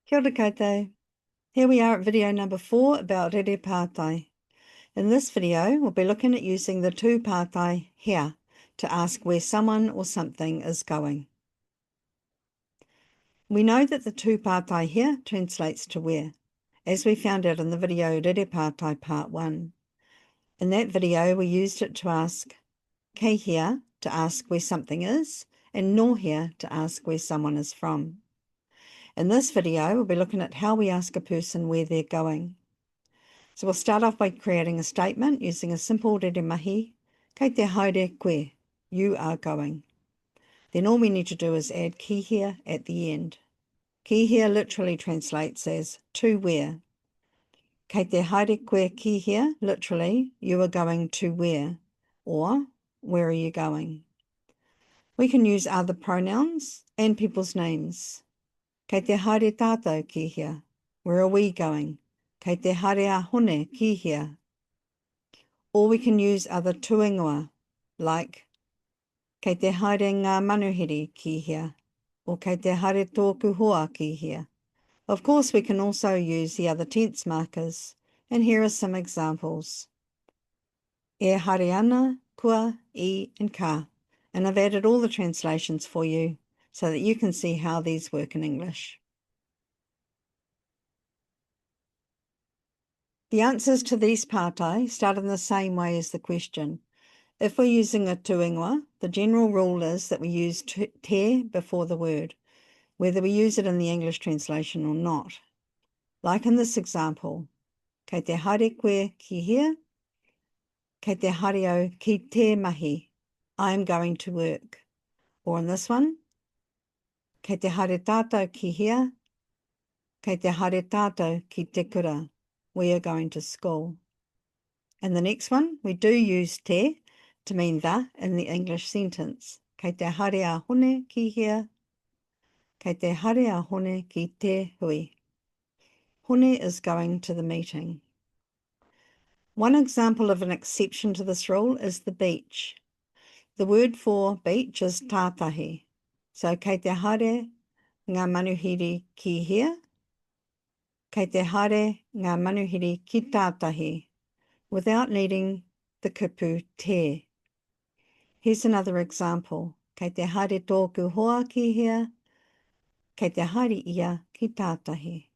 Kia ora koutou. Here we are at video number 4 about rerepātai. In this video, we'll be looking at using the tūpātai here to ask where someone or something is going. We know that the tūpātai here translates to where, as we found out in the video Rerepātai Part 1. In that video, we used it to ask kei here to ask where something is, and no here to ask where someone is from. In this video, we'll be looking at how we ask a person where they're going. So we'll start off by creating a statement using a simple rere mahi, kei te haere koe, you are going. Then all we need to do is add ki here at the end. Ki here literally translates as to where. Kei te haere koe ki here, literally, you are going to where, or where are you going? We can use other pronouns and people's names. Kei te haere tātou ki here, where are we going? Kei te haere a hone ki here. Or we can use other tūingoa, like kei te haere ngā manuhiri ki here, or kei te haere tōku hoa ki here. Of course, we can also use the other tense markers, and here are some examples. E haere ana, kua, I, and ka, and I've added all the translations for you so that you can see how these work in English. The answers to these pātai start in the same way as the question. If we're using a tūingoa, the general rule is that we use te before the word, whether we use it in the English translation or not. Like in this example, kei te haere koe ki here, kei te haere au ki te mahi, I am going to work. Or in this one, kei te haere tātou ki here, kei te haere tātou ki te kura, we are going to school. And the next one, we do use te to mean the in the English sentence. Kei te haere a hone ki here, kei te haere a hone ki te hui. Hone is going to the meeting. One example of an exception to this rule is the beach. The word for beach is tātahi. So kei te haere ngā manuhiri ki here, kei te haere ngā manuhiri ki tātahi, without needing the kupu te. Here's another example. Kei te haere tōku hoa ki here, kei te haere ia ki tātahi.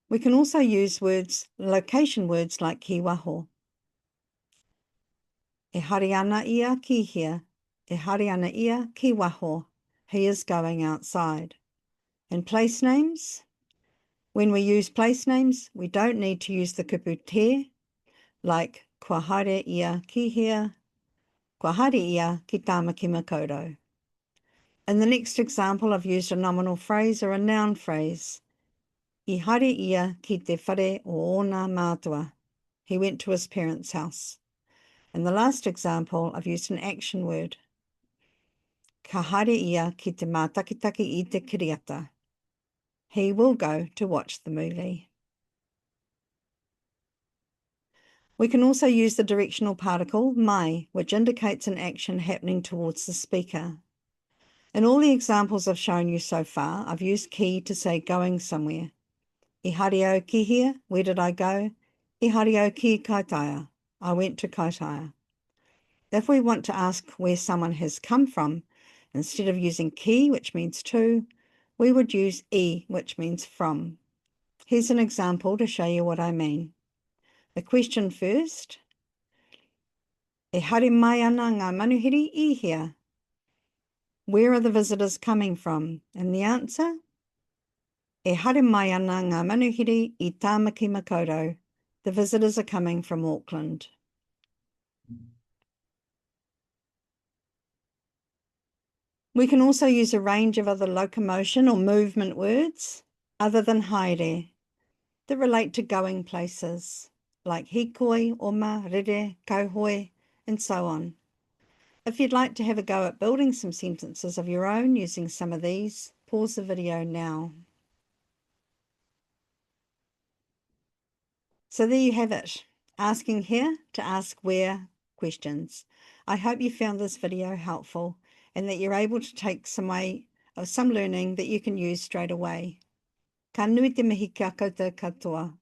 We can also use words, location words like ki waho. E haere ana ia ki here, e haere ana ia ki waho, he is going outside. And place names, when we use place names, we don't need to use the kupu te, like kua haere ia ki here, kua haere ia ki tāmaki koutou. In the next example, I've used a nominal phrase or a noun phrase. I haere ia ki te whare o ōna mātua. He went to his parents' house. In the last example, I've used an action word. Ka haere ia ki te mātakitaki I te kiriata. He will go to watch the movie. We can also use the directional particle mai, which indicates an action happening towards the speaker. In all the examples I've shown you so far, I've used ki to say going somewhere. I haere au ki here, where did I go? I haere au ki kaitaia, I went to Kaitaia. If we want to ask where someone has come from, instead of using ki, which means to, we would use I, which means from. Here's an example to show you what I mean. The question first. E haere mai ana ngā manuhiri I here. Where are the visitors coming from? And the answer? E haere mai ana ngā manuhiri I tāmaki koutou. The visitors are coming from Auckland. We can also use a range of other locomotion or movement words other than haere that relate to going places, like hīkoi, oma, rere, kauhoe, and so on. If you'd like to have a go at building some sentences of your own using some of these, pause the video now. So there you have it, asking here to ask where questions. I hope you found this video helpful and that you're able to take some way of some learning that you can use straight away. Ka nui te mihi kia koutou katoa.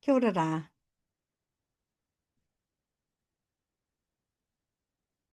Kia ora rā.